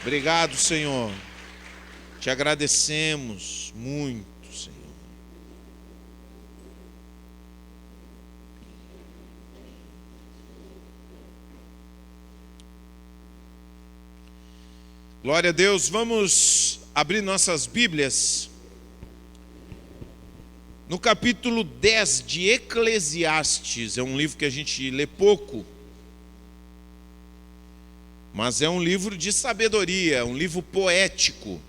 Obrigado, Senhor. Te agradecemos muito, Senhor. Glória a Deus. Vamos abrir nossas Bíblias no capítulo 10 de Eclesiastes. É um livro que a gente lê pouco, mas é um livro de sabedoria, um livro poético.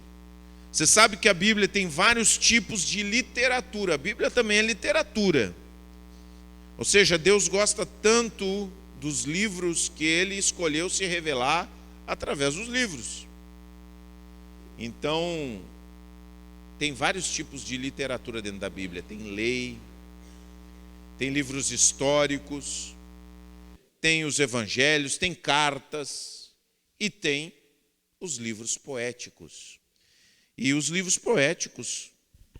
Você sabe que a Bíblia tem vários tipos de literatura. A Bíblia também é literatura. Ou seja, Deus gosta tanto dos livros que Ele escolheu se revelar através dos livros. Então, tem vários tipos de literatura dentro da Bíblia. Tem lei, tem livros históricos, tem os evangelhos, tem cartas e tem os livros poéticos. E os livros poéticos,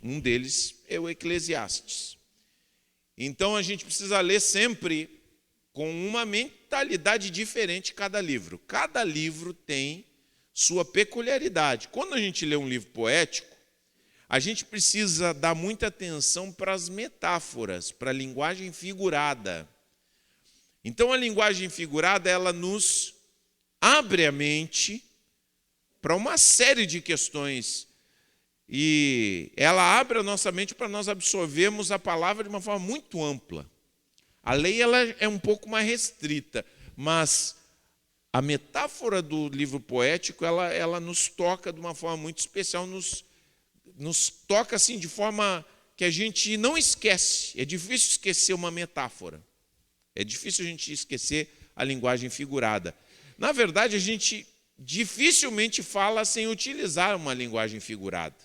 um deles é o Eclesiastes. Então a gente precisa ler sempre com uma mentalidade diferente cada livro. Cada livro tem sua peculiaridade. Quando a gente lê um livro poético, a gente precisa dar muita atenção para as metáforas, para a linguagem figurada. Então a linguagem figurada, ela nos abre a mente para uma série de questões e ela abre a nossa mente para nós absorvermos a palavra de uma forma muito ampla. A lei ela é um pouco mais restrita, mas a metáfora do livro poético ela nos toca de uma forma muito especial, nos toca assim de forma que a gente não esquece. É difícil esquecer uma metáfora. É difícil a gente esquecer a linguagem figurada. Na verdade, a gente dificilmente fala sem utilizar uma linguagem figurada.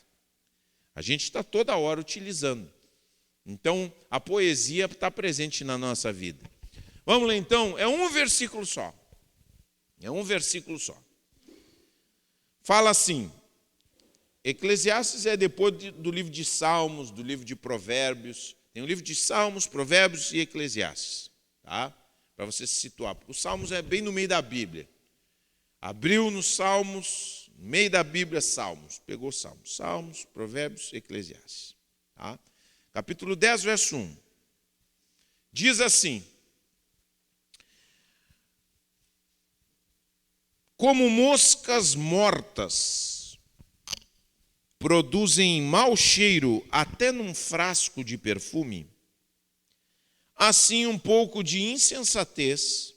A gente está toda hora utilizando. Então, a poesia está presente na nossa vida. Vamos lá então, é um versículo só. É um versículo só. Fala assim, Eclesiastes é depois do livro de Salmos, do livro de Provérbios. Tem o livro de Salmos, Provérbios e Eclesiastes. Tá? Para você se situar. Porque os Salmos é bem no meio da Bíblia. Abriu nos Salmos, no meio da Bíblia, Salmos. Pegou Salmos. Salmos, Provérbios, Eclesiastes. Tá? Capítulo 10, verso 1. Diz assim: como moscas mortas produzem mau cheiro até num frasco de perfume, assim um pouco de insensatez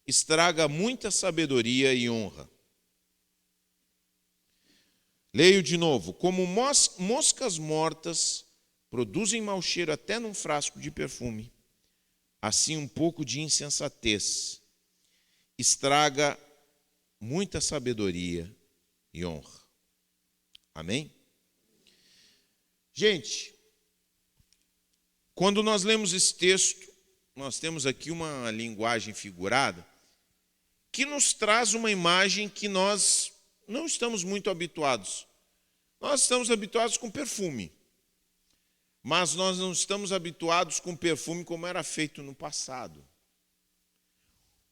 estraga muita sabedoria e honra. Leio de novo. Como moscas mortas produzem mau cheiro até num frasco de perfume, assim um pouco de insensatez estraga muita sabedoria e honra. Amém? Gente, quando nós lemos esse texto, nós temos aqui uma linguagem figurada que nos traz uma imagem que nós não estamos muito habituados. Nós estamos habituados com perfume, mas nós não estamos habituados com perfume como era feito no passado.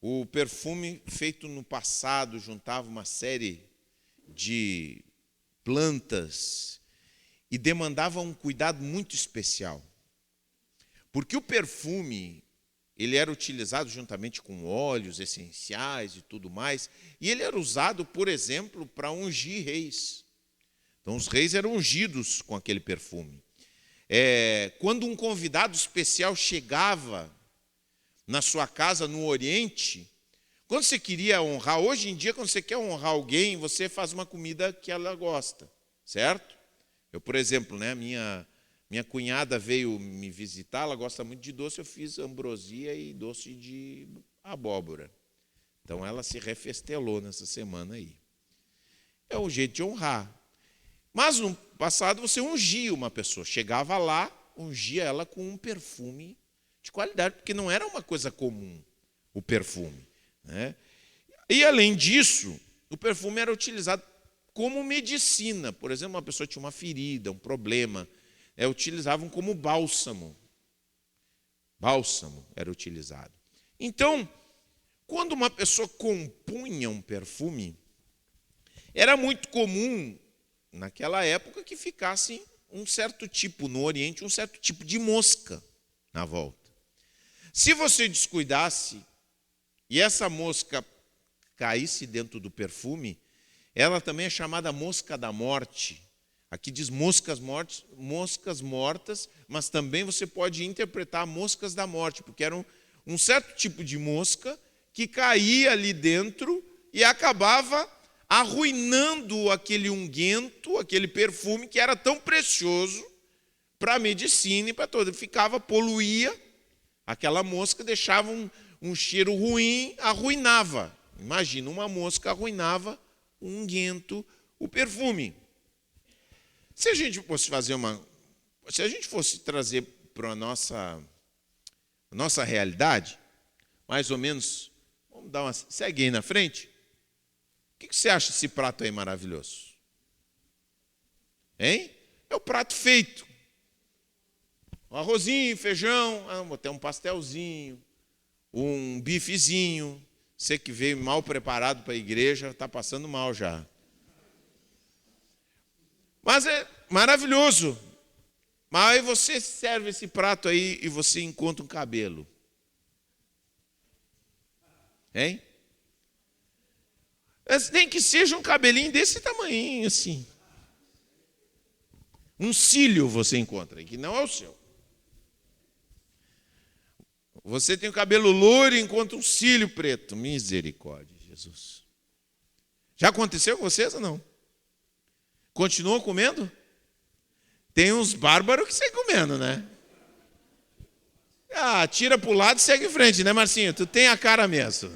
O perfume feito no passado juntava uma série de plantas e demandava um cuidado muito especial. Porque o perfume, ele era utilizado juntamente com óleos essenciais e tudo mais, e ele era usado, por exemplo, para ungir reis. Então os reis eram ungidos com aquele perfume. Quando um convidado especial chegava na sua casa no Oriente, quando você queria honrar, hoje em dia, quando você quer honrar alguém, você faz uma comida que ela gosta, certo? Eu, por exemplo, né, minha cunhada veio me visitar, ela gosta muito de doce, eu fiz ambrosia e doce de abóbora. Então ela se refestelou nessa semana aí. É um jeito de honrar. Mas no passado você ungia uma pessoa, chegava lá, ungia ela com um perfume de qualidade, porque não era uma coisa comum o perfume, né? E além disso, o perfume era utilizado como medicina. Por exemplo, uma pessoa tinha uma ferida, um problema, utilizavam como bálsamo. Bálsamo era utilizado. Então, quando uma pessoa compunha um perfume, Era muito comum, naquela época, que ficasse um certo tipo, no Oriente, um certo tipo de mosca na volta. Se você descuidasse e essa mosca caísse dentro do perfume, ela também é chamada mosca da morte. Aqui diz moscas mortas, mas também você pode interpretar moscas da morte, porque era um certo tipo de mosca que caía ali dentro e acabava arruinando aquele unguento, aquele perfume que era tão precioso para a medicina e para todo. Poluía, aquela mosca deixava um cheiro ruim, arruinava. Imagina, uma mosca arruinava o unguento, o perfume. Se a gente fosse trazer para a nossa realidade, mais ou menos, vamos dar uma, segue aí na frente. O que você acha desse prato aí maravilhoso? Hein? É o prato feito. Um arrozinho, feijão, até um pastelzinho, um bifezinho. Você que veio mal preparado para a igreja, está passando mal já. Mas é maravilhoso. Mas aí você serve esse prato aí e você encontra um cabelo. Hein? Mas nem que seja um cabelinho desse tamanhinho assim. Um cílio você encontra, que não é o seu. Você tem o cabelo loiro e encontra um cílio preto. Misericórdia, Jesus. Já aconteceu com vocês ou não? Continuam comendo? Tem uns bárbaros que seguem comendo, né? Ah, tira para o lado e segue em frente, né, Marcinho? Tu tem a cara mesmo.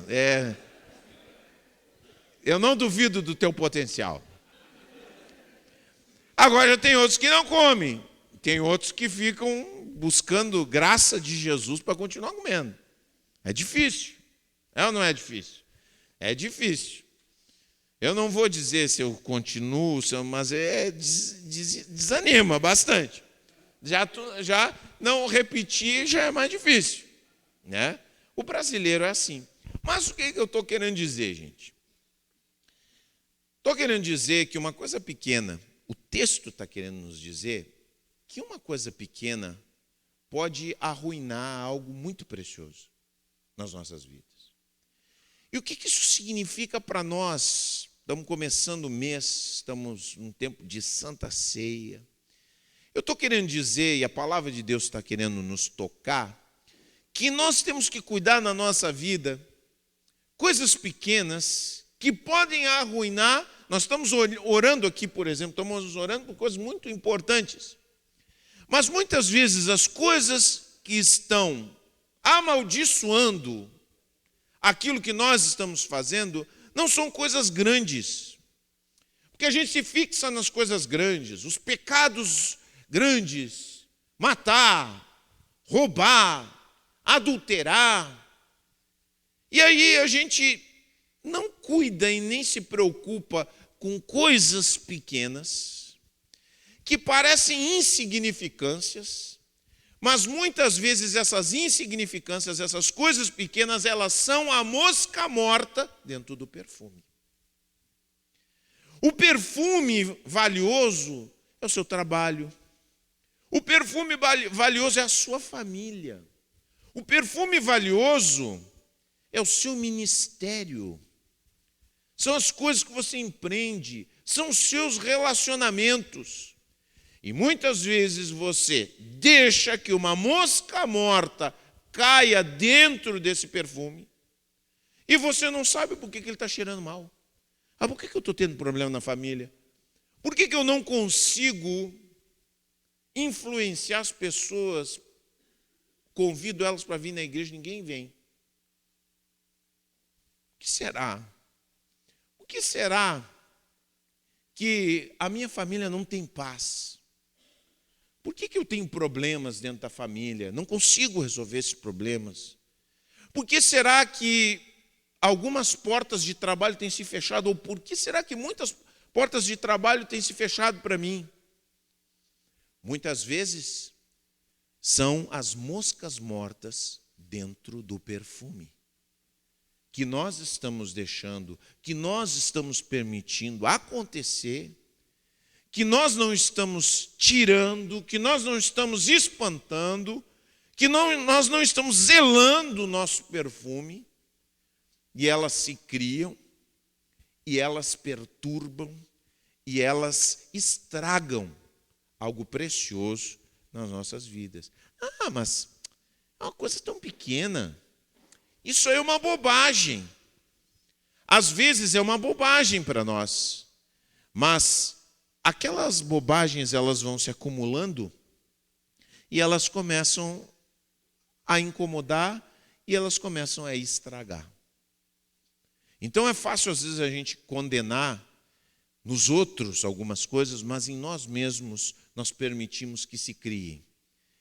Eu não duvido do teu potencial. Agora já tem outros que não comem. Tem outros que ficam buscando graça de Jesus para continuar comendo. É difícil. É ou não é difícil? É difícil. Eu não vou dizer se eu continuo, mas desanima bastante. Já não repetir já é mais difícil, né? O brasileiro é assim. Mas o que eu estou querendo dizer, gente? Estou querendo dizer que uma coisa pequena, o texto está querendo nos dizer que uma coisa pequena pode arruinar algo muito precioso nas nossas vidas. E o que isso significa para nós? Estamos começando o mês, estamos num tempo de Santa Ceia. Eu estou querendo dizer, e a palavra de Deus está querendo nos tocar, que nós temos que cuidar na nossa vida coisas pequenas que podem arruinar. Nós estamos orando aqui, por exemplo, estamos orando por coisas muito importantes. Mas muitas vezes as coisas que estão amaldiçoando aquilo que nós estamos fazendo não são coisas grandes. Porque a gente se fixa nas coisas grandes, os pecados grandes, matar, roubar, adulterar. E aí a gente não cuida e nem se preocupa com coisas pequenas, que parecem insignificâncias, mas muitas vezes essas insignificâncias, essas coisas pequenas, elas são a mosca morta dentro do perfume. O perfume valioso é o seu trabalho. O perfume valioso é a sua família. O perfume valioso é o seu ministério. São as coisas que você empreende, são os seus relacionamentos. E muitas vezes você deixa que uma mosca morta caia dentro desse perfume e você não sabe por que ele está cheirando mal. Ah, por que eu estou tendo problema na família? Por que eu não consigo influenciar as pessoas? Convido elas para vir na igreja, ninguém vem. O que será? O que será que a minha família não tem paz? Por que eu tenho problemas dentro da família? Não consigo resolver esses problemas. Por que será que algumas portas de trabalho têm se fechado? Ou por que será que muitas portas de trabalho têm se fechado para mim? Muitas vezes são as moscas mortas dentro do perfume. que nós estamos deixando, que nós estamos permitindo acontecer, que nós não estamos tirando, que nós não estamos espantando, que nós não estamos zelando o nosso perfume, e elas se criam, e elas perturbam, e elas estragam algo precioso nas nossas vidas. Ah, mas é uma coisa tão pequena. Isso aí é uma bobagem. Às vezes é uma bobagem para nós, mas aquelas bobagens elas vão se acumulando e elas começam a incomodar e elas começam a estragar. Então é fácil às vezes a gente condenar nos outros algumas coisas, mas em nós mesmos nós permitimos que se criem.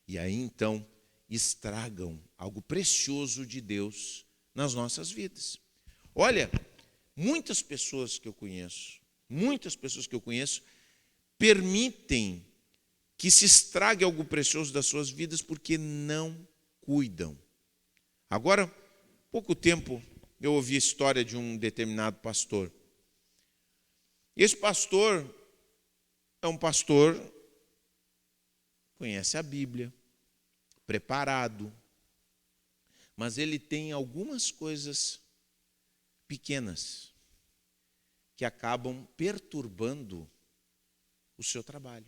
E aí então estragam algo precioso de Deus nas nossas vidas. Olha, muitas pessoas que eu conheço permitem que se estrague algo precioso das suas vidas porque não cuidam. Agora, pouco tempo, eu ouvi a história de um determinado pastor. Esse pastor é um pastor que conhece a Bíblia, preparado, mas ele tem algumas coisas pequenas que acabam perturbando o seu trabalho.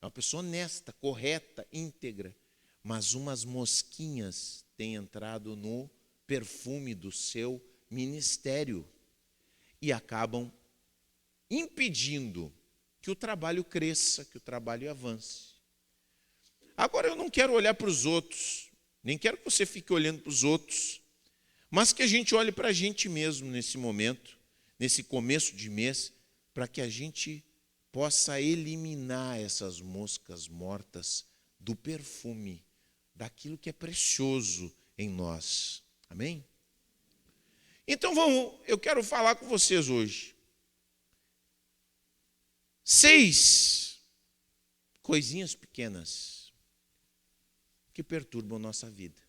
É uma pessoa honesta, correta, íntegra, mas umas mosquinhas têm entrado no perfume do seu ministério e acabam impedindo que o trabalho cresça, que o trabalho avance. Agora eu não quero olhar para os outros, nem quero que você fique olhando para os outros, mas que a gente olhe para a gente mesmo nesse momento, nesse começo de mês, para que a gente possa eliminar essas moscas mortas do perfume, daquilo que é precioso em nós. Amém? Então eu quero falar com vocês hoje. 6 coisinhas pequenas que perturbam nossa vida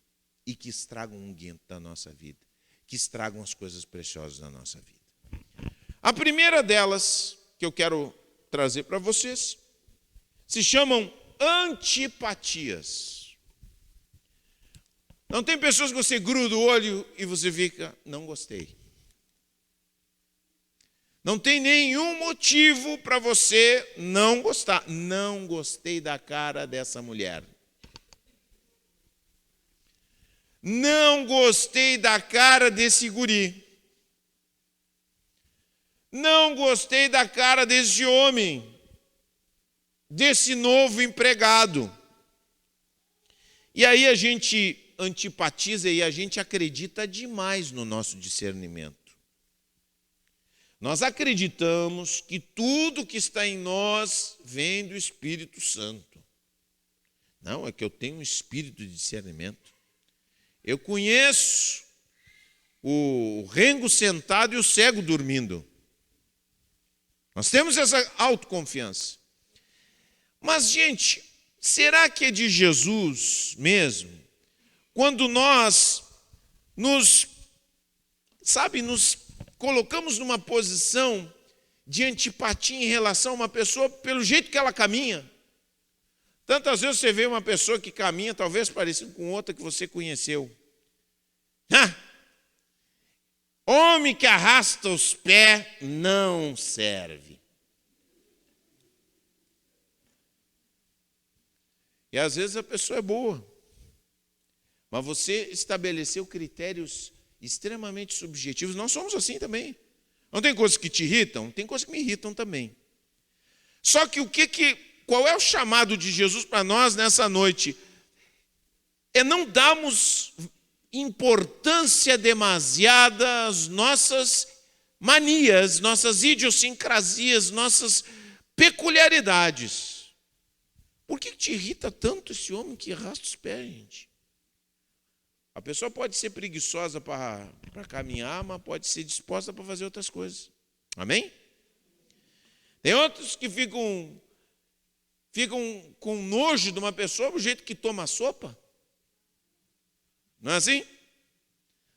e que estragam um guento da nossa vida, que estragam as coisas preciosas da nossa vida. A primeira delas que eu quero trazer para vocês se chamam antipatias. Não tem pessoas que você gruda o olho e você fica, não gostei. Não tem nenhum motivo para você não gostar. Não gostei da cara dessa mulher. Não gostei da cara desse guri. Não gostei da cara desse homem, desse novo empregado. E aí a gente antipatiza e a gente acredita demais no nosso discernimento. Nós acreditamos que tudo que está em nós vem do Espírito Santo. Não, é que eu tenho um espírito de discernimento. Eu conheço o rengo sentado e o cego dormindo. Nós temos essa autoconfiança. Mas, gente, será que é de Jesus mesmo? Quando nós nos colocamos numa posição de antipatia em relação a uma pessoa pelo jeito que ela caminha. Tantas vezes você vê uma pessoa que caminha talvez parecida com outra que você conheceu. Homem que arrasta os pés não serve. E às vezes a pessoa é boa, mas você estabeleceu critérios extremamente subjetivos. Nós somos assim também. Não tem coisas que te irritam? Tem coisas que me irritam também. Só que qual é o chamado de Jesus para nós nessa noite? É não darmos importância demasiada às nossas manias, nossas idiosincrasias, nossas peculiaridades. Por que te irrita tanto esse homem que arrasta os pés, gente? A pessoa pode ser preguiçosa para caminhar, mas pode ser disposta para fazer outras coisas. Amém? Tem outros que ficam com nojo de uma pessoa do jeito que toma sopa. Não é assim?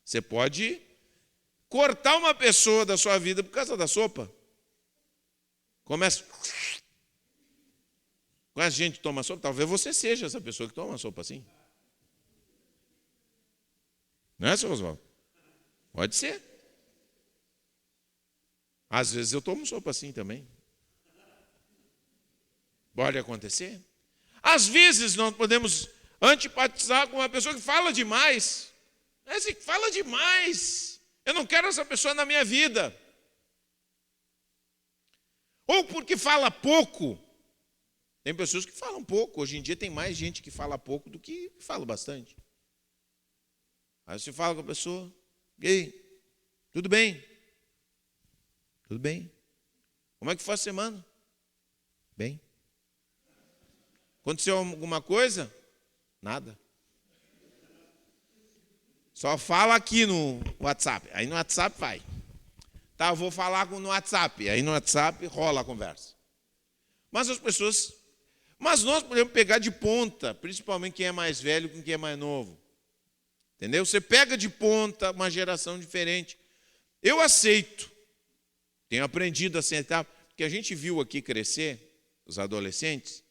Você pode cortar uma pessoa da sua vida por causa da sopa. Começa. Quase gente toma sopa. Talvez você seja essa pessoa que toma sopa assim. Não é, seu Oswaldo? Pode ser. Às vezes eu tomo sopa assim também. Pode acontecer. Às vezes nós podemos antipatizar com uma pessoa que fala demais. Esse que fala demais. Eu não quero essa pessoa na minha vida. Ou porque fala pouco. Tem pessoas que falam pouco. Hoje em dia tem mais gente que fala pouco do que fala bastante. Aí você fala com a pessoa, e aí, tudo bem? Tudo bem. Como é que foi a semana? Bem. Aconteceu alguma coisa? Nada. Só fala aqui no WhatsApp. Aí no WhatsApp vai. Tá, eu vou falar no WhatsApp. Aí no WhatsApp rola a conversa. Mas nós podemos pegar de ponta, principalmente quem é mais velho com quem é mais novo. Entendeu? Você pega de ponta uma geração diferente. Eu aceito. Tenho aprendido a aceitar, porque a gente viu aqui crescer os adolescentes.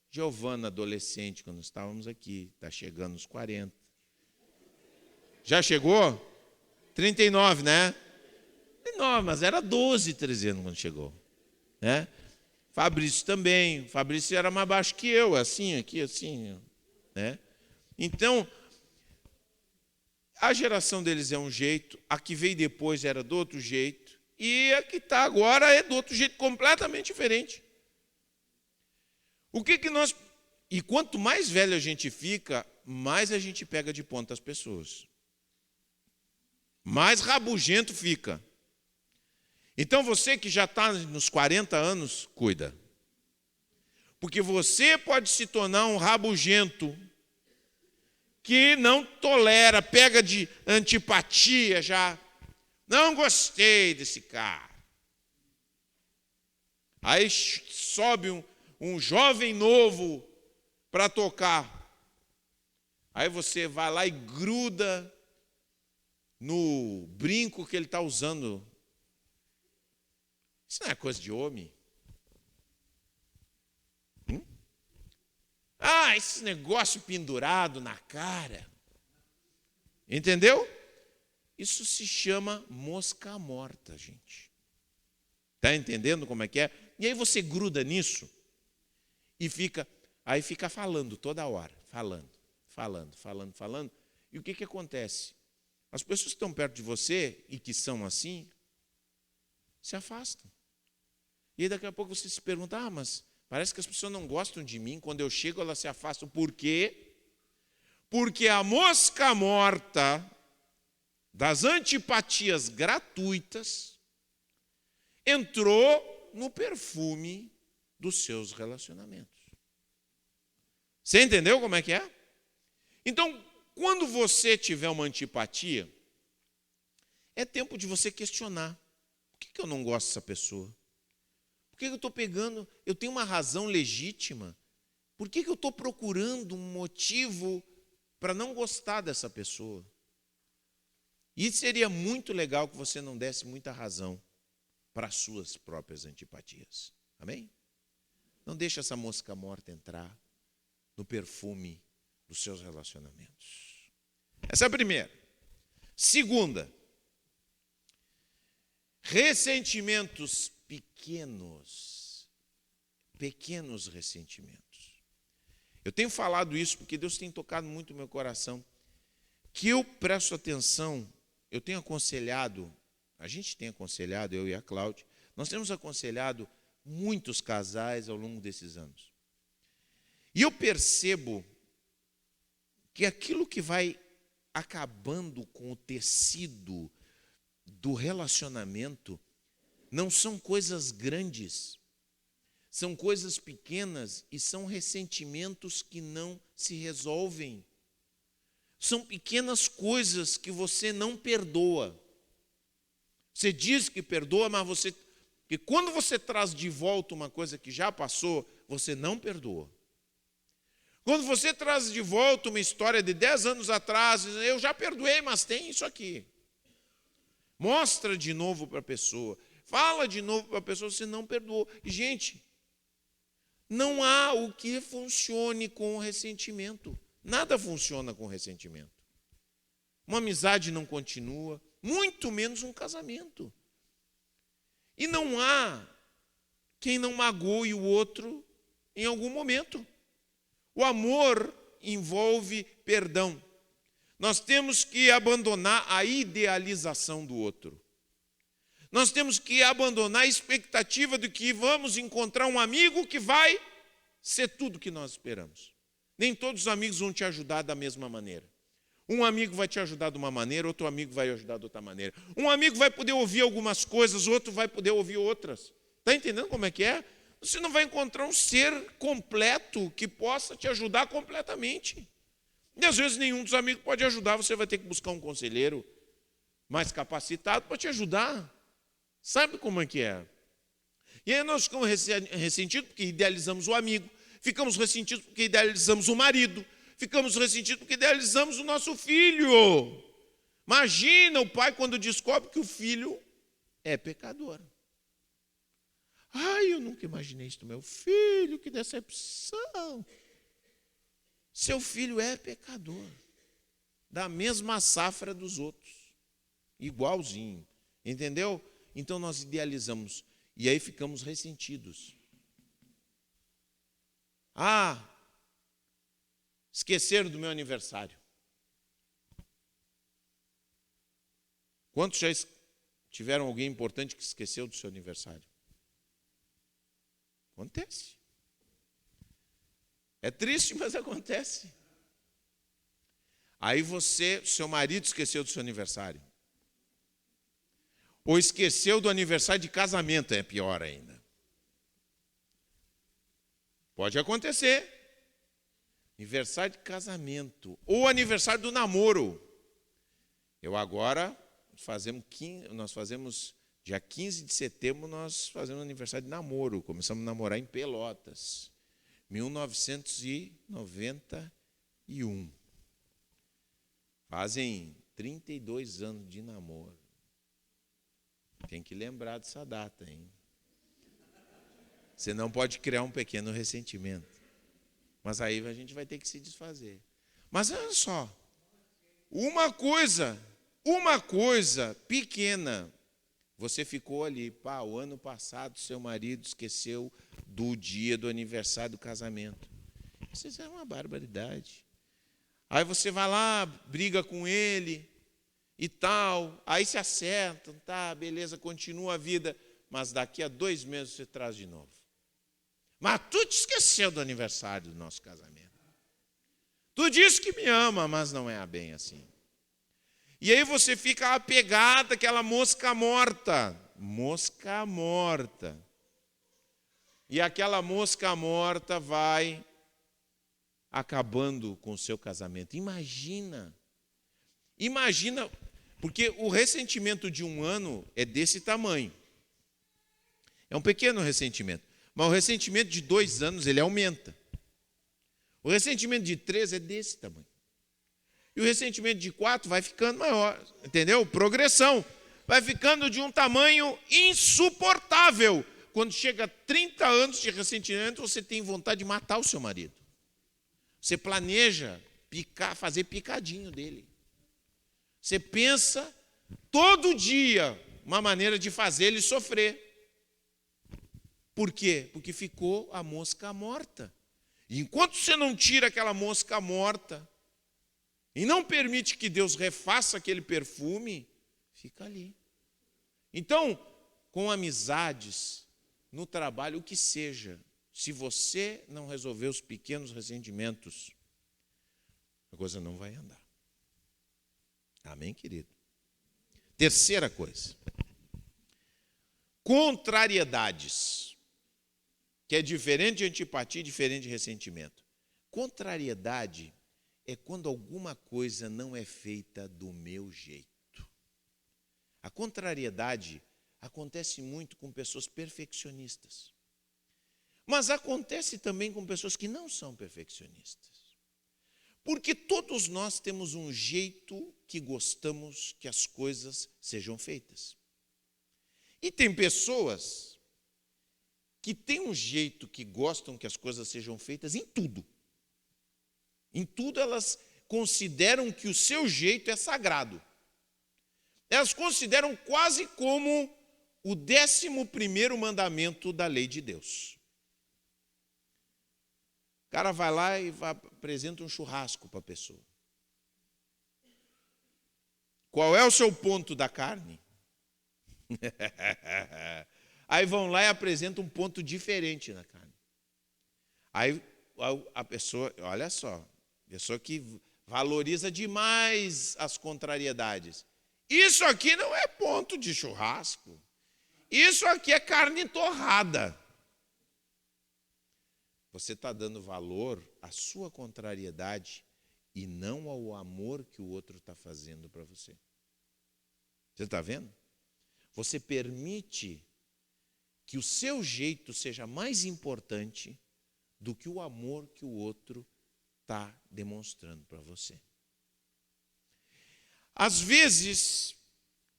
Giovana, adolescente, quando estávamos aqui, está chegando nos 40. Já chegou? 39, né? 39, mas era 12, 13 anos quando chegou. Né? Fabrício também. Fabrício era mais baixo que eu, assim, aqui, assim. Né? Então, a geração deles é um jeito, a que veio depois era do outro jeito, e a que está agora é do outro jeito, completamente diferente. O que nós... E quanto mais velho a gente fica, mais a gente pega de ponta as pessoas. Mais rabugento fica. Então você que já está nos 40 anos, cuida. Porque você pode se tornar um rabugento que não tolera, pega de antipatia já. Não gostei desse cara. Aí sobe um jovem novo para tocar. Aí você vai lá e gruda no brinco que ele está usando. Isso não é coisa de homem. Ah, esse negócio pendurado na cara. Entendeu? Isso se chama mosca morta, gente. Está entendendo como é que é? E aí você gruda nisso e fica falando toda hora. Falando. E o que acontece? As pessoas que estão perto de você e que são assim, se afastam. E aí daqui a pouco você se pergunta, mas parece que as pessoas não gostam de mim. Quando eu chego, elas se afastam. Por quê? Porque a mosca morta das antipatias gratuitas entrou no perfume dos seus relacionamentos. Você entendeu como é que é? Então, quando você tiver uma antipatia, é tempo de você questionar. Por que eu não gosto dessa pessoa? Por que eu estou pegando? Eu tenho uma razão legítima. Por que eu estou procurando um motivo para não gostar dessa pessoa? E seria muito legal que você não desse muita razão para as suas próprias antipatias. Amém? Não deixe essa mosca morta entrar no perfume dos seus relacionamentos. Essa é a primeira. Segunda, ressentimentos pequenos ressentimentos. Eu tenho falado isso porque Deus tem tocado muito no meu coração, que eu presto atenção, eu tenho aconselhado, a gente tem aconselhado, eu e a Cláudia, nós temos aconselhado muitos casais ao longo desses anos. E eu percebo que aquilo que vai acabando com o tecido do relacionamento não são coisas grandes, são coisas pequenas e são ressentimentos que não se resolvem. São pequenas coisas que você não perdoa. Você diz que perdoa, mas que quando você traz de volta uma coisa que já passou, você não perdoa. Quando você traz de volta uma história de 10 anos atrás, eu já perdoei, mas tem isso aqui. Mostra de novo para a pessoa. Fala de novo para a pessoa, você não perdoou. E, gente, não há o que funcione com o ressentimento. Nada funciona com ressentimento. Uma amizade não continua, muito menos um casamento. E não há quem não magoe o outro em algum momento. O amor envolve perdão. Nós temos que abandonar a idealização do outro. Nós temos que abandonar a expectativa de que vamos encontrar um amigo que vai ser tudo que nós esperamos. Nem todos os amigos vão te ajudar da mesma maneira. Um amigo vai te ajudar de uma maneira, outro amigo vai ajudar de outra maneira. Um amigo vai poder ouvir algumas coisas, outro vai poder ouvir outras. Está entendendo como é que é? Você não vai encontrar um ser completo que possa te ajudar completamente. E às vezes nenhum dos amigos pode ajudar, você vai ter que buscar um conselheiro mais capacitado para te ajudar. Sabe como é que é? E aí nós ficamos ressentidos porque idealizamos o amigo, ficamos ressentidos porque idealizamos o marido, ficamos ressentidos porque idealizamos o nosso filho. Imagina o pai quando descobre que o filho é pecador. Ai, eu nunca imaginei isso do meu filho, que decepção. Seu filho é pecador, da mesma safra dos outros, igualzinho, entendeu? Então nós idealizamos e aí ficamos ressentidos. Ah, esqueceram do meu aniversário. Quantos já tiveram alguém importante que esqueceu do seu aniversário? Acontece. É triste, mas acontece. Aí seu marido esqueceu do seu aniversário. Ou esqueceu do aniversário de casamento, é pior ainda. Pode acontecer. Aniversário de casamento. Ou aniversário do namoro. Eu agora, nós fazemos, dia 15 de setembro, nós fazemos aniversário de namoro. Começamos a namorar em Pelotas. 1991. Fazem 32 anos de namoro. Tem que lembrar dessa data, hein? Você não pode criar um pequeno ressentimento. Mas aí a gente vai ter que se desfazer. Mas olha só, uma coisa pequena, você ficou ali, o ano passado seu marido esqueceu do dia do aniversário do casamento. Isso é uma barbaridade. Aí você vai lá, briga com ele e tal, aí se acertam, tá, beleza, continua a vida, mas daqui a 2 meses você traz de novo. Mas tu te esqueceu do aniversário do nosso casamento. Tu diz que me ama, mas não é bem assim. E aí você fica apegado àquela mosca morta. Mosca morta. E aquela mosca morta vai acabando com o seu casamento. Imagina, porque o ressentimento de 1 ano é desse tamanho. É um pequeno ressentimento. Mas o ressentimento de 2 anos, ele aumenta. O ressentimento de 3 é desse tamanho. E o ressentimento de 4 vai ficando maior, entendeu? Progressão. Vai ficando de um tamanho insuportável. Quando chega a 30 anos de ressentimento, você tem vontade de matar o seu marido. Você planeja fazer picadinho dele. Você pensa todo dia uma maneira de fazer ele sofrer. Por quê? Porque ficou a mosca morta. E enquanto você não tira aquela mosca morta e não permite que Deus refaça aquele perfume, fica ali. Então, com amizades, no trabalho, o que seja, se você não resolver os pequenos ressentimentos, a coisa não vai andar. Amém, querido? Terceira coisa. Contrariedades. Que é diferente de antipatia e diferente de ressentimento. Contrariedade é quando alguma coisa não é feita do meu jeito. A contrariedade acontece muito com pessoas perfeccionistas. Mas acontece também com pessoas que não são perfeccionistas. Porque todos nós temos um jeito que gostamos que as coisas sejam feitas. E tem pessoas que têm um jeito que gostam que as coisas sejam feitas em tudo. Em tudo elas consideram que o seu jeito é sagrado. Elas consideram quase como o 11º mandamento da lei de Deus. O cara vai lá e apresenta um churrasco para a pessoa. Qual é o seu ponto da carne? Aí vão lá e apresentam um ponto diferente na carne. Aí a pessoa, olha só, a pessoa que valoriza demais as contrariedades. Isso aqui não é ponto de churrasco. Isso aqui é carne torrada. Você está dando valor à sua contrariedade e não ao amor que o outro está fazendo para você. Você está vendo? Você permite que o seu jeito seja mais importante do que o amor que o outro está demonstrando para você. Às vezes,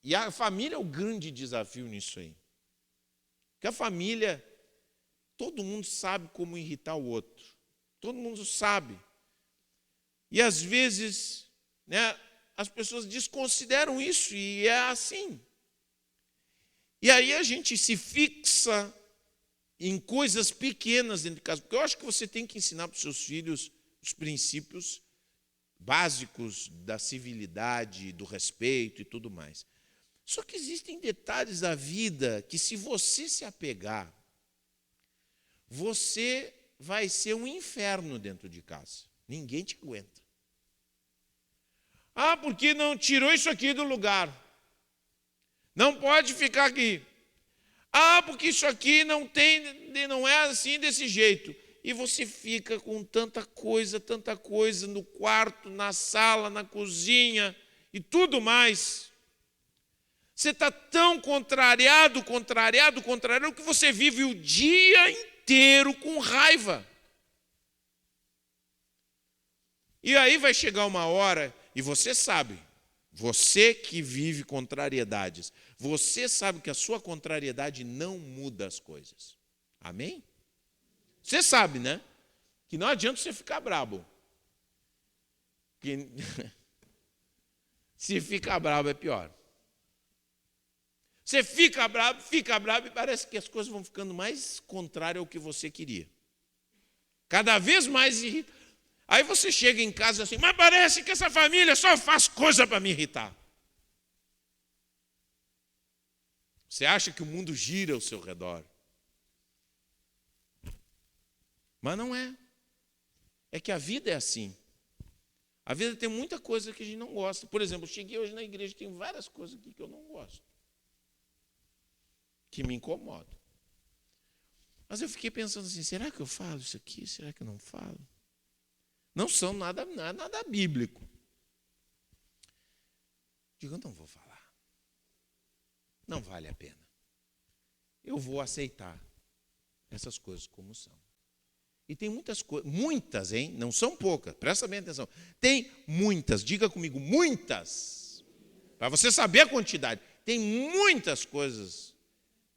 e a família é o grande desafio nisso aí. Porque a família, todo mundo sabe como irritar o outro. Todo mundo sabe. E às vezes, né, as pessoas desconsideram isso e é assim. E aí a gente se fixa em coisas pequenas dentro de casa. Porque eu acho que você tem que ensinar para os seus filhos os princípios básicos da civilidade, do respeito e tudo mais. Só que existem detalhes da vida que, se você se apegar, você vai ser um inferno dentro de casa. Ninguém te aguenta. Ah, porque não tirou isso aqui do lugar? Não pode ficar aqui. Ah, porque isso aqui não é assim desse jeito. E você fica com tanta coisa no quarto, na sala, na cozinha e tudo mais. Você está tão contrariado, que você vive o dia inteiro com raiva. E aí vai chegar uma hora, e você sabe, você que vive contrariedades, você sabe que a sua contrariedade não muda as coisas. Amém? Você sabe, né? Que não adianta você ficar brabo. Que se ficar brabo é pior. Você fica brabo e parece que as coisas vão ficando mais contrárias ao que você queria. Cada vez mais irrita. Aí você chega em casa assim, mas parece que essa família só faz coisa para me irritar. Você acha que o mundo gira ao seu redor. Mas não é. É que a vida é assim. A vida tem muita coisa que a gente não gosta. Por exemplo, eu cheguei hoje na igreja, tem várias coisas aqui que eu não gosto. Que me incomodam. Mas eu fiquei pensando assim, será que eu falo isso aqui? Será que eu não falo? Não são nada bíblico. Digo, eu não vou falar. Não vale a pena. Eu vou aceitar essas coisas como são. E tem muitas coisas, muitas, hein? Não são poucas, presta bem atenção. Tem muitas, diga comigo, muitas. Para você saber a quantidade. Tem muitas coisas,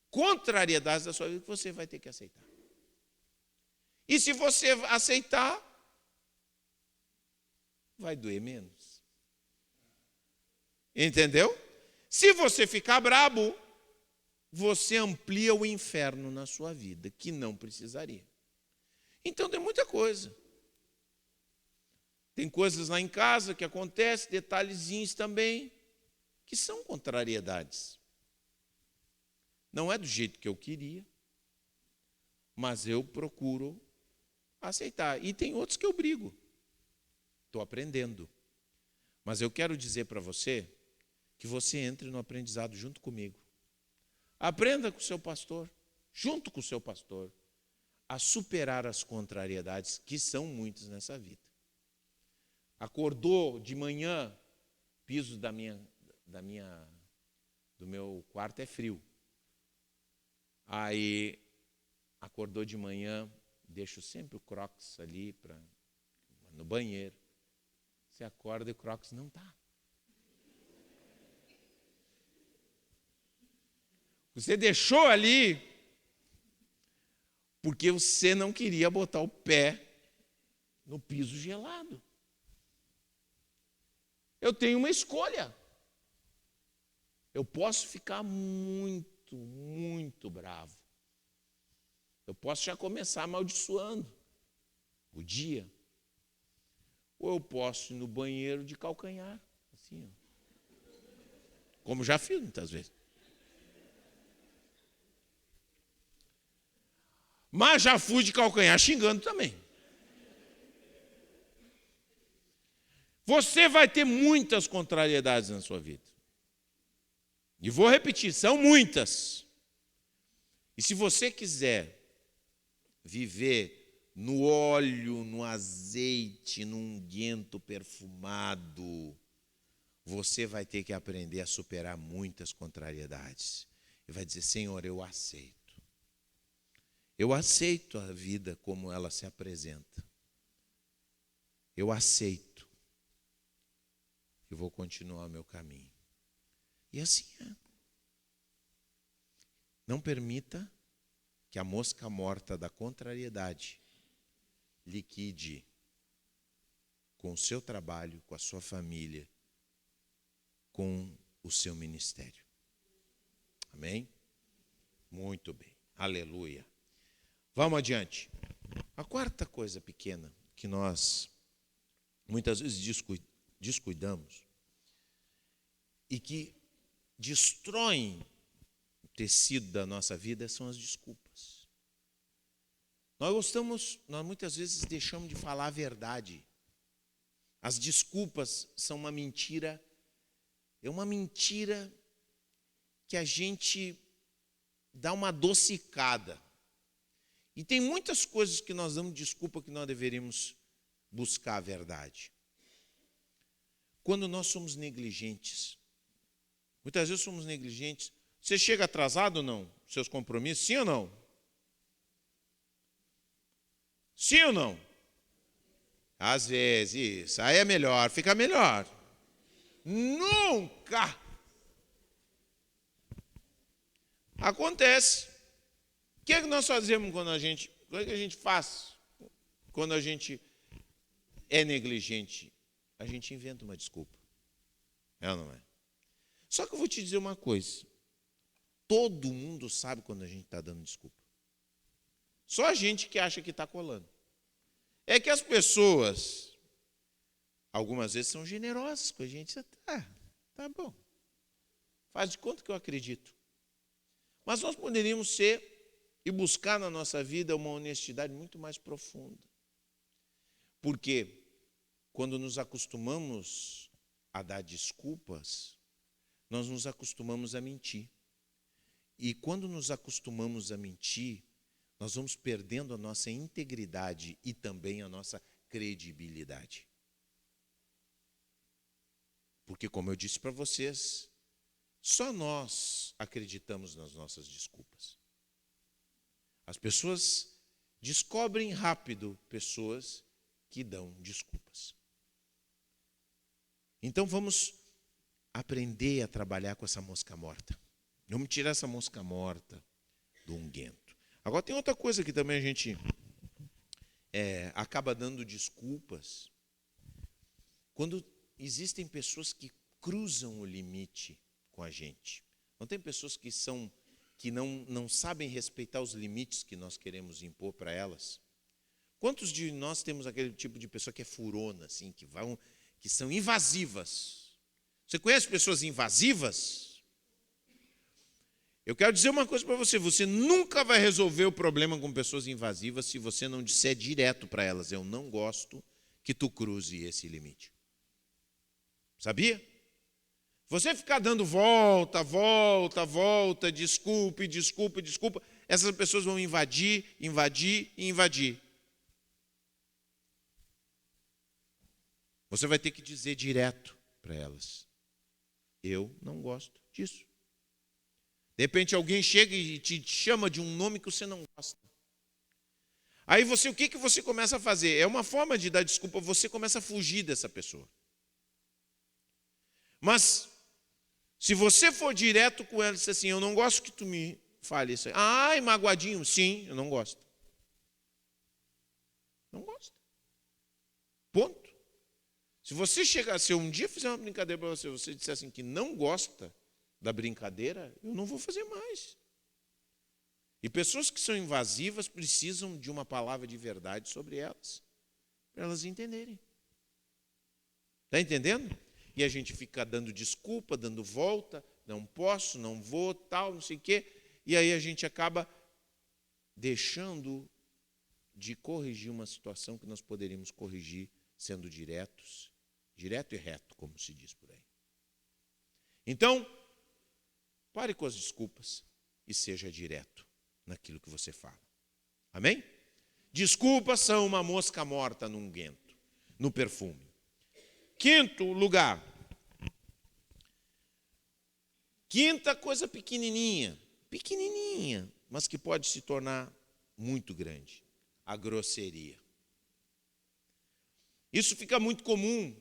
contrariedades da sua vida que você vai ter que aceitar. E se você aceitar, vai doer menos. Entendeu? Se você ficar brabo, você amplia o inferno na sua vida, que não precisaria. Então tem muita coisa. Tem coisas lá em casa que acontecem, detalhezinhos também, que são contrariedades. Não é do jeito que eu queria, mas eu procuro aceitar. E tem outros que eu brigo. Estou aprendendo. Mas eu quero dizer para você que você entre no aprendizado junto comigo. Aprenda com o seu pastor, junto com o seu pastor, a superar as contrariedades, que são muitas nessa vida. Acordou de manhã, piso do meu quarto é frio. Aí acordou de manhã, deixo sempre o Crocs ali no banheiro. Você acorda e o Crocs não está. Você deixou ali porque você não queria botar o pé no piso gelado. Eu tenho uma escolha. Eu posso ficar muito, muito bravo. Eu posso já começar amaldiçoando o dia. Ou eu posso ir no banheiro de calcanhar, assim, ó. Como já fiz muitas vezes. Mas já fui de calcanhar xingando também. Você vai ter muitas contrariedades na sua vida. E vou repetir, são muitas. E se você quiser viver no óleo, no azeite, no unguento perfumado, você vai ter que aprender a superar muitas contrariedades. E vai dizer, Senhor, eu aceito. Eu aceito a vida como ela se apresenta. Eu aceito. E vou continuar o meu caminho. E assim é. Não permita que a mosca morta da contrariedade liquide com o seu trabalho, com a sua família, com o seu ministério. Amém? Muito bem. Aleluia. Vamos adiante. A quarta coisa pequena que nós muitas vezes descuidamos e que destroem o tecido da nossa vida são as desculpas. Nós muitas vezes deixamos de falar a verdade. As desculpas são uma mentira, é uma mentira que a gente dá uma adocicada. E tem muitas coisas que nós damos desculpa que nós deveríamos buscar a verdade. Quando nós somos negligentes, muitas vezes somos negligentes. Você chega atrasado ou não? Seus compromissos, sim ou não? Sim ou não? Às vezes, isso. Aí é melhor, fica melhor. Nunca! Acontece. O que é que nós fazemos quando o que é que a gente faz quando a gente é negligente? A gente inventa uma desculpa. É ou não é? Só que eu vou te dizer uma coisa. Todo mundo sabe quando a gente está dando desculpa. Só a gente que acha que está colando. É que as pessoas, algumas vezes, são generosas com a gente. Tá bom. Faz de conta que eu acredito. Mas nós poderíamos ser e buscar na nossa vida uma honestidade muito mais profunda. Porque quando nos acostumamos a dar desculpas, nós nos acostumamos a mentir. E quando nos acostumamos a mentir, nós vamos perdendo a nossa integridade e também a nossa credibilidade. Porque, como eu disse para vocês, só nós acreditamos nas nossas desculpas. As pessoas descobrem rápido pessoas que dão desculpas. Então vamos aprender a trabalhar com essa mosca morta. Vamos tirar essa mosca morta do unguento. Agora tem outra coisa que também a gente acaba dando desculpas. Quando existem pessoas que cruzam o limite com a gente. Não tem pessoas que não sabem respeitar os limites que nós queremos impor para elas? Quantos de nós temos aquele tipo de pessoa que é furona, assim, que são invasivas? Você conhece pessoas invasivas? Eu quero dizer uma coisa para você, você nunca vai resolver o problema com pessoas invasivas se você não disser direto para elas, eu não gosto que tu cruze esse limite. Sabia? Você ficar dando volta, desculpe, essas pessoas vão invadir. Você vai ter que dizer direto para elas, eu não gosto disso. De repente alguém chega e te chama de um nome que você não gosta. Aí o que você começa a fazer? É uma forma de dar desculpa, você começa a fugir dessa pessoa. Mas, se você for direto com ela e disser assim, eu não gosto que tu me fale isso aí. Ai, magoadinho. Sim, eu não gosto. Não gosto. Ponto. Se você chegar, se eu um dia fizer uma brincadeira para você, você disser assim que não gosta da brincadeira, eu não vou fazer mais. E pessoas que são invasivas precisam de uma palavra de verdade sobre elas, para elas entenderem. Está entendendo? E a gente fica dando desculpa, dando volta, não posso, não vou, tal, não sei o quê. E aí a gente acaba deixando de corrigir uma situação que nós poderíamos corrigir sendo diretos, direto e reto, como se diz por aí. Então, pare com as desculpas e seja direto naquilo que você fala. Amém? Desculpas são uma mosca morta no unguento, no perfume. Quinto lugar. Quinta coisa pequenininha, mas que pode se tornar muito grande. A grosseria. Isso fica muito comum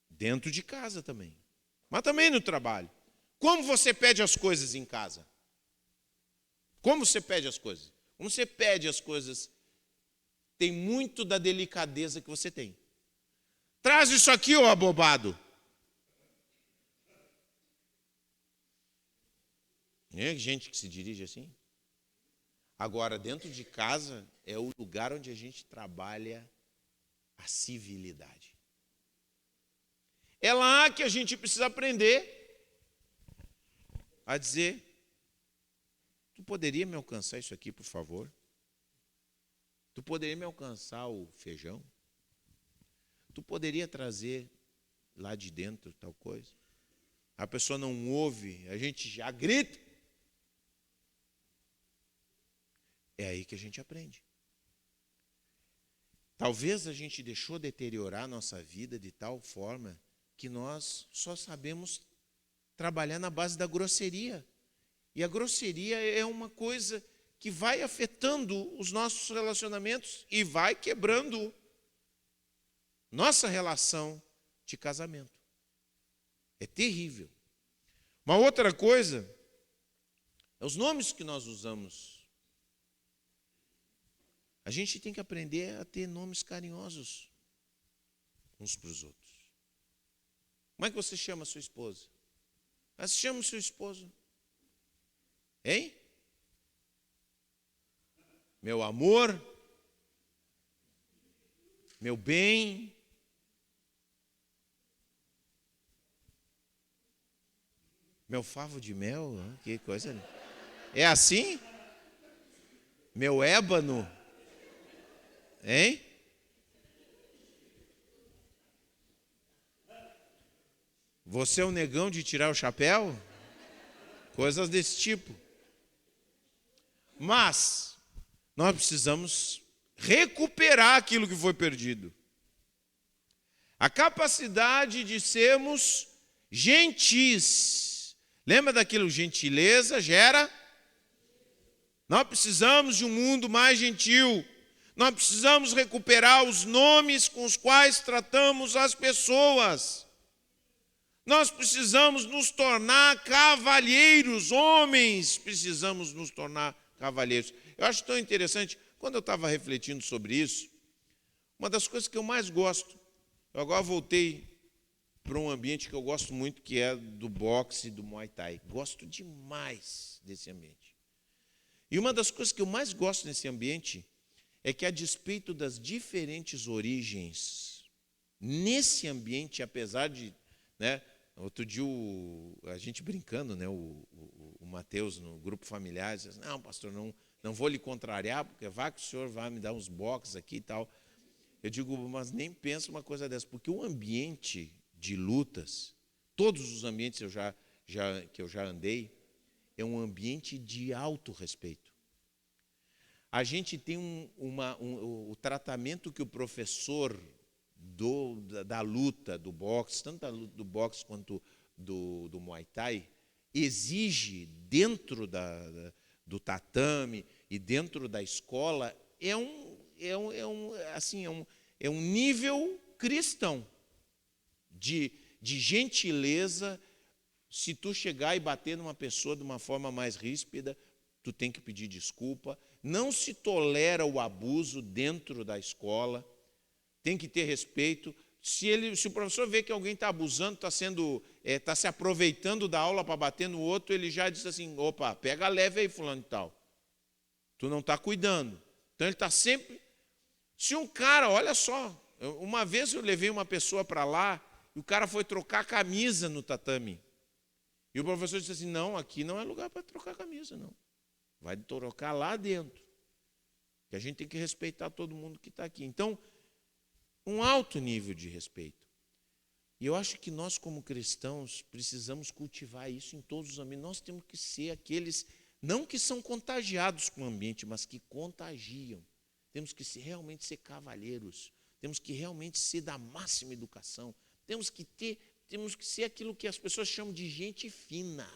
dentro de casa também, mas também no trabalho. Como você pede as coisas em casa? Como você pede as coisas? Como você pede as coisas tem muito da delicadeza que você tem. Traz isso aqui, ô abobado. É gente que se dirige assim. Agora, dentro de casa é o lugar onde a gente trabalha a civilidade. É lá que a gente precisa aprender a dizer: tu poderia me alcançar isso aqui, por favor? Tu poderia me alcançar o feijão? Tu poderia trazer lá de dentro tal coisa? A pessoa não ouve, a gente já grita. É aí que a gente aprende. Talvez a gente deixou deteriorar a nossa vida de tal forma que nós só sabemos trabalhar na base da grosseria. E a grosseria é uma coisa que vai afetando os nossos relacionamentos e vai quebrando nossa relação de casamento. É terrível. Uma outra coisa é os nomes que nós usamos. A gente tem que aprender a ter nomes carinhosos uns para os outros. Como é que você chama a sua esposa? Você chama o seu esposo? Hein? Meu amor? Meu bem? Meu favo de mel? Que coisa. É assim? Meu ébano? Hein? Você é um negão de tirar o chapéu? Coisas desse tipo. Mas nós precisamos recuperar aquilo que foi perdido. A capacidade de sermos gentis. Lembra daquilo? Gentileza gera? Nós precisamos de um mundo mais gentil. Nós precisamos recuperar os nomes com os quais tratamos as pessoas. Nós precisamos nos tornar cavalheiros, homens, precisamos nos tornar cavalheiros. Eu acho tão interessante, quando eu estava refletindo sobre isso, uma das coisas que eu mais gosto, eu agora voltei para um ambiente que eu gosto muito, que é do boxe e do Muay Thai. Gosto demais desse ambiente. E uma das coisas que eu mais gosto nesse ambiente é que, a despeito das diferentes origens, nesse ambiente, apesar de, né, outro dia a gente brincando, né, o Mateus no grupo familiar, disse: não, pastor, não vou lhe contrariar, porque vai que o senhor vai me dar uns boxes aqui e tal. Eu digo, mas nem penso uma coisa dessa, porque o ambiente de lutas, todos os ambientes que eu já andei, é um ambiente de alto respeito. A gente tem o tratamento que o professor da luta, do boxe, tanto da luta do boxe quanto do Muay Thai, exige dentro do tatame e dentro da escola, é um nível cristão de gentileza. Se tu chegar e bater numa pessoa de uma forma mais ríspida, tu tem que pedir desculpa. Não se tolera o abuso dentro da escola, tem que ter respeito. Se o professor vê que alguém está abusando, está se aproveitando da aula para bater no outro, ele já diz assim: opa, pega leve aí, fulano e tal. Tu não está cuidando. Então ele está sempre. Se um cara, olha só, uma vez eu levei uma pessoa para lá e o cara foi trocar a camisa no tatame. E o professor disse assim: não, aqui não é lugar para trocar camisa, não. Vai trocar lá dentro. Que a gente tem que respeitar todo mundo que está aqui. Então, um alto nível de respeito. E eu acho que nós, como cristãos, precisamos cultivar isso em todos os ambientes. Nós temos que ser aqueles, não que são contagiados com o ambiente, mas que contagiam. Temos que realmente ser cavalheiros. Temos que realmente ser da máxima educação. Temos que ser aquilo que as pessoas chamam de gente fina,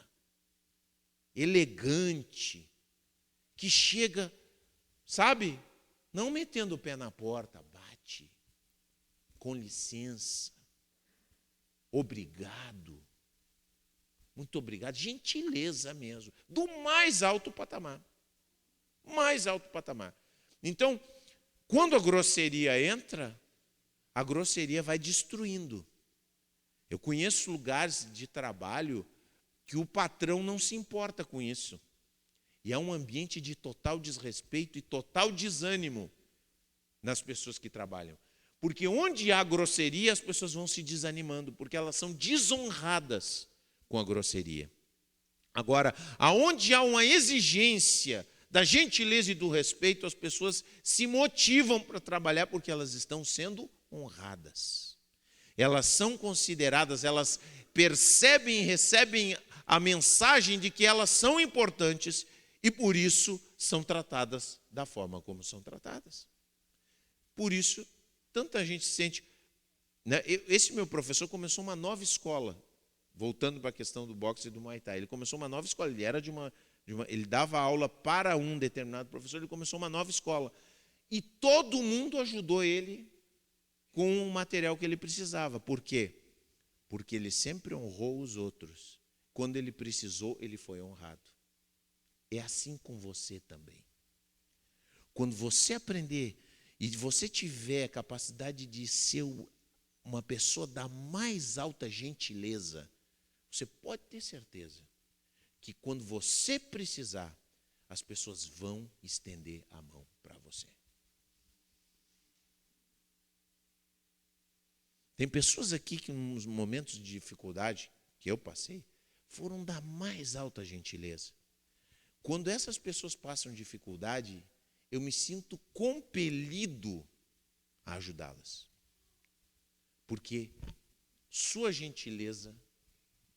elegante, que chega, sabe, não metendo o pé na porta, bate, com licença, obrigado, muito obrigado, gentileza mesmo, do mais alto patamar, mais alto patamar. Então, quando a grosseria entra, a grosseria vai destruindo. Eu conheço lugares de trabalho que o patrão não se importa com isso. E é um ambiente de total desrespeito e total desânimo nas pessoas que trabalham. Porque onde há grosseria, as pessoas vão se desanimando, porque elas são desonradas com a grosseria. Agora, aonde há uma exigência da gentileza e do respeito, as pessoas se motivam para trabalhar porque elas estão sendo honradas. Elas são consideradas, elas percebem e recebem a mensagem de que elas são importantes e por isso são tratadas da forma como são tratadas. Por isso, tanta gente se sente... Né? Esse meu professor começou uma nova escola, voltando para a questão do boxe e do Muay Thai. Ele começou uma nova escola, ele era ele dava aula para um determinado professor, ele começou uma nova escola. E todo mundo ajudou ele com o material que ele precisava. Por quê? Porque ele sempre honrou os outros. Quando ele precisou, ele foi honrado. É assim com você também. Quando você aprender e você tiver a capacidade de ser uma pessoa da mais alta gentileza, você pode ter certeza que quando você precisar, as pessoas vão estender a mão para você. Tem pessoas aqui que nos momentos de dificuldade que eu passei, foram da mais alta gentileza. Quando essas pessoas passam dificuldade, eu me sinto compelido a ajudá-las. Porque sua gentileza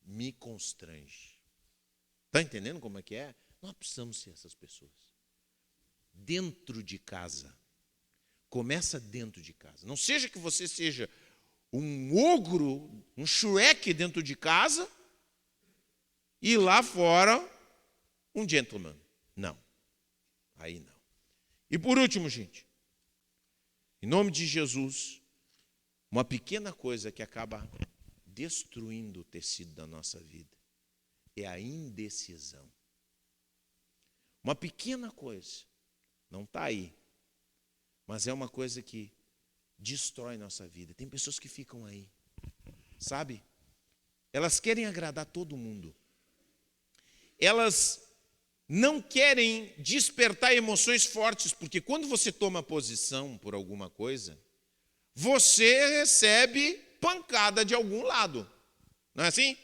me constrange. Está entendendo como é que é? Nós precisamos ser essas pessoas. Dentro de casa. Começa dentro de casa. Não seja que você seja um ogro, um Shrek dentro de casa e lá fora um gentleman. Não. Aí não. E por último, gente, em nome de Jesus, uma pequena coisa que acaba destruindo o tecido da nossa vida é a indecisão. Uma pequena coisa, não está aí, mas é uma coisa que destrói nossa vida. Tem pessoas que ficam aí, sabe? Elas querem agradar todo mundo. Elas não querem despertar emoções fortes, porque quando você toma posição por alguma coisa, você recebe pancada de algum lado. Não é assim?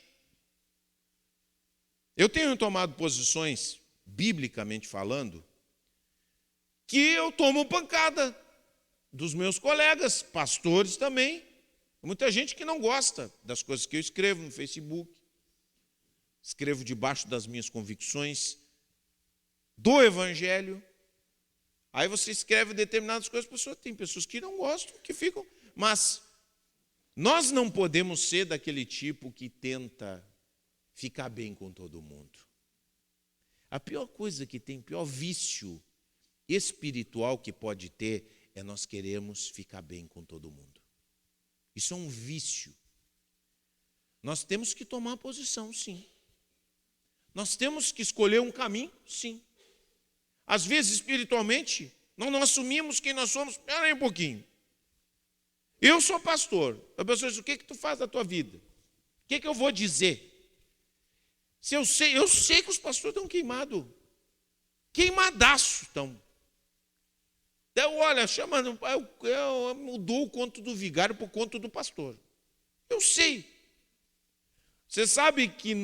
Eu tenho tomado posições, biblicamente falando, que eu tomo pancada dos meus colegas, pastores também. Muita gente que não gosta das coisas que eu escrevo no Facebook. Escrevo debaixo das minhas convicções do Evangelho. Aí você escreve determinadas coisas, tem pessoas que não gostam, que ficam. Mas nós não podemos ser daquele tipo que tenta ficar bem com todo mundo. A pior coisa que tem, pior vício espiritual que pode ter, é nós queremos ficar bem com todo mundo. Isso é um vício. Nós temos que tomar posição, sim. Nós temos que escolher um caminho, sim. Às vezes, espiritualmente, nós não assumimos quem nós somos. Espera aí um pouquinho. Eu sou pastor. A pessoa diz, o que tu faz da tua vida? O que eu vou dizer? Se eu sei que os pastores estão queimados. Queimadaço estão. Então, olha, mudou o conto do vigário para o conto do pastor. Eu sei. Você sabe que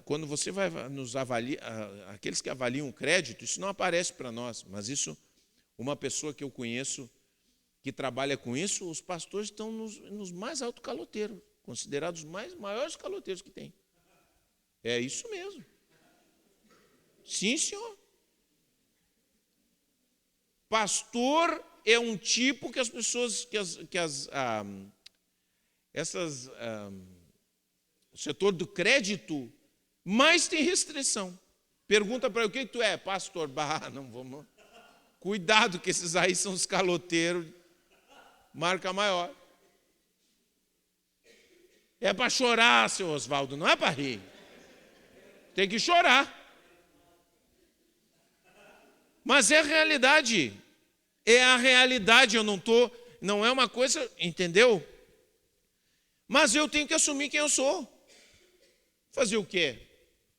quando você vai nos avaliar, aqueles que avaliam o crédito, isso não aparece para nós, mas isso, uma pessoa que eu conheço que trabalha com isso, os pastores estão nos mais altos caloteiros, considerados os maiores caloteiros que tem. É isso mesmo. Sim, senhor. Pastor é um tipo que as pessoas, o setor do crédito mais tem restrição. Pergunta para ele, o que tu é? Pastor. Não vamos. Cuidado que esses aí são os caloteiros, marca maior. É para chorar, seu Oswaldo, não é para rir. Tem que chorar. Mas é a realidade. É a realidade, não é uma coisa, entendeu? Mas eu tenho que assumir quem eu sou. Fazer o quê?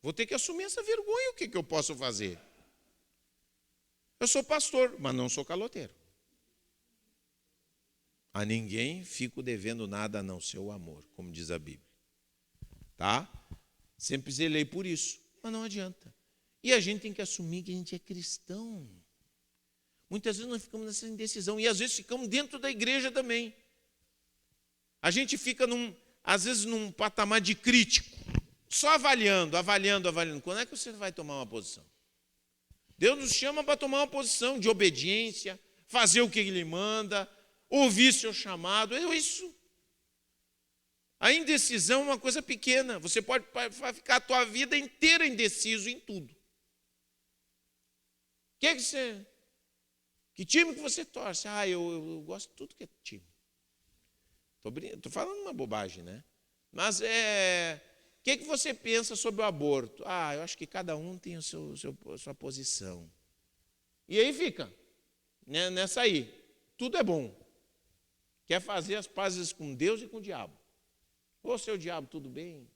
Vou ter que assumir essa vergonha, o que eu posso fazer? Eu sou pastor, mas não sou caloteiro. A ninguém fico devendo nada a não ser o amor, como diz a Bíblia. Tá? Sempre zelei por isso, mas não adianta. E a gente tem que assumir que a gente é cristão. Muitas vezes nós ficamos nessa indecisão, e às vezes ficamos dentro da igreja também. A gente fica, às vezes, num patamar de crítico, só avaliando. Quando é que você vai tomar uma posição? Deus nos chama para tomar uma posição de obediência, fazer o que Ele manda, ouvir seu chamado, é isso. A indecisão é uma coisa pequena, você pode ficar a tua vida inteira indeciso em tudo. Que time que você torce? Eu gosto de tudo que é time. Estou falando uma bobagem, né? Mas o que você pensa sobre o aborto? Eu acho que cada um tem a sua posição. E aí fica, né, nessa aí. Tudo é bom. Quer fazer as pazes com Deus e com o diabo. Ô, seu diabo, tudo bem?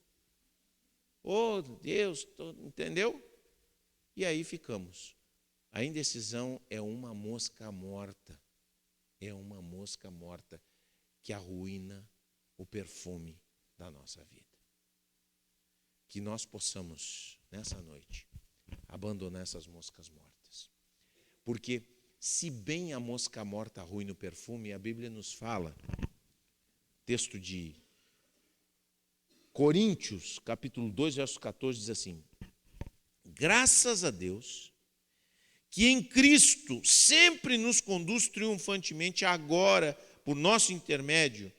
Ô, Deus, entendeu? E aí ficamos. A indecisão é uma mosca morta. É uma mosca morta que arruína o perfume da nossa vida. Que nós possamos, nessa noite, abandonar essas moscas mortas. Porque, se bem a mosca morta arruína o perfume, a Bíblia nos fala, texto de Coríntios, capítulo 2, verso 14, diz assim: graças a Deus, que em Cristo sempre nos conduz triunfantemente, agora, por nosso intermédio,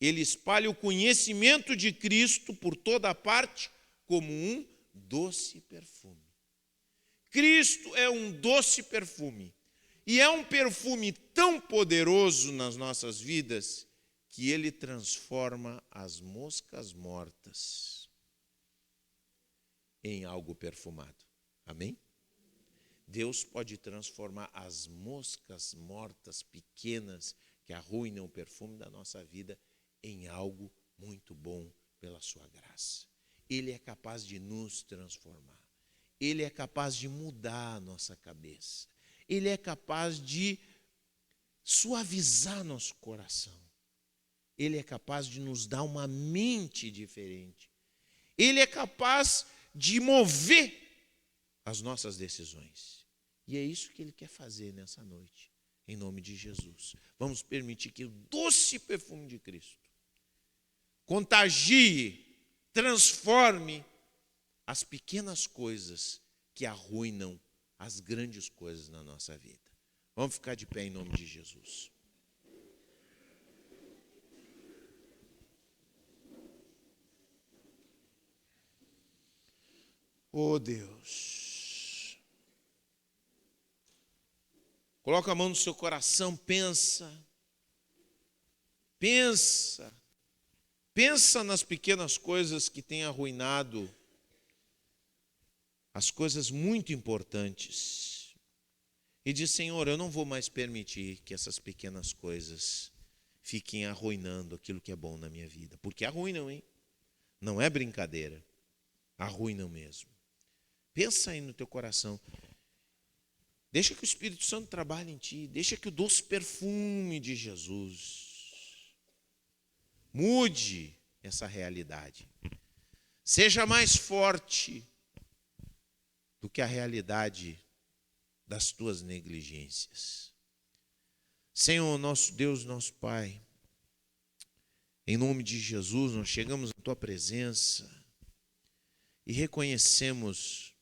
Ele espalha o conhecimento de Cristo por toda parte, como um doce perfume. Cristo é um doce perfume. E é um perfume tão poderoso nas nossas vidas que ele transforma as moscas mortas em algo perfumado. Amém? Deus pode transformar as moscas mortas pequenas que arruinam o perfume da nossa vida em algo muito bom pela sua graça. Ele é capaz de nos transformar. Ele é capaz de mudar a nossa cabeça. Ele é capaz de suavizar nosso coração. Ele é capaz de nos dar uma mente diferente. Ele é capaz de mover as nossas decisões. E é isso que Ele quer fazer nessa noite, em nome de Jesus. Vamos permitir que o doce perfume de Cristo contagie, transforme as pequenas coisas que arruinam as grandes coisas na nossa vida. Vamos ficar de pé em nome de Jesus. Oh Deus, coloca a mão no seu coração, pensa. Pensa nas pequenas coisas que têm arruinado as coisas muito importantes. E diz: Senhor, eu não vou mais permitir que essas pequenas coisas fiquem arruinando aquilo que é bom na minha vida. Porque arruinam, hein? Não é brincadeira. Arruinam mesmo. Pensa aí no teu coração. Deixa que o Espírito Santo trabalhe em ti. Deixa que o doce perfume de Jesus mude essa realidade. Seja mais forte do que a realidade das tuas negligências. Senhor, nosso Deus, nosso Pai, em nome de Jesus, nós chegamos à tua presença e reconhecemos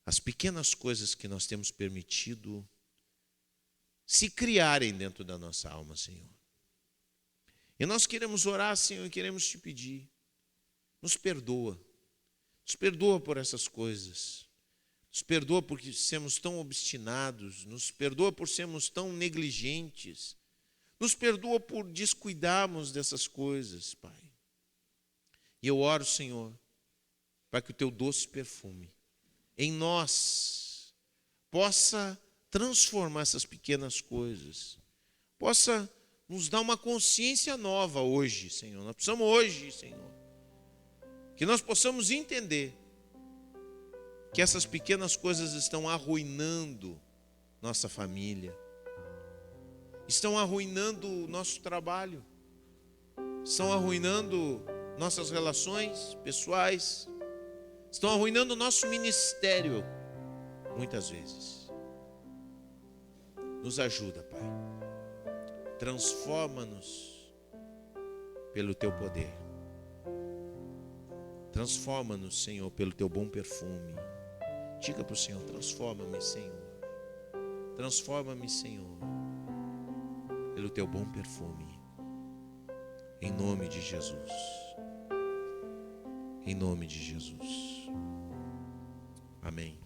as pequenas coisas que nós temos permitido se criarem dentro da nossa alma, Senhor. E nós queremos orar, Senhor, e queremos te pedir, nos perdoa por essas coisas, nos perdoa porque sermos tão obstinados, nos perdoa por sermos tão negligentes, nos perdoa por descuidarmos dessas coisas, Pai. E eu oro, Senhor, para que o teu doce perfume em nós possa transformar essas pequenas coisas, possa nos dar uma consciência nova hoje, Senhor. Nós precisamos hoje, Senhor, que nós possamos entender que essas pequenas coisas estão arruinando nossa família, estão arruinando o nosso trabalho, estão arruinando nossas relações pessoais, estão arruinando o nosso ministério, muitas vezes. Nos ajuda, Pai. Transforma-nos pelo teu poder. Transforma-nos, Senhor, pelo teu bom perfume. Diga para o Senhor: transforma-me, Senhor. Transforma-me, Senhor, pelo teu bom perfume. Em nome de Jesus. Em nome de Jesus. Amém.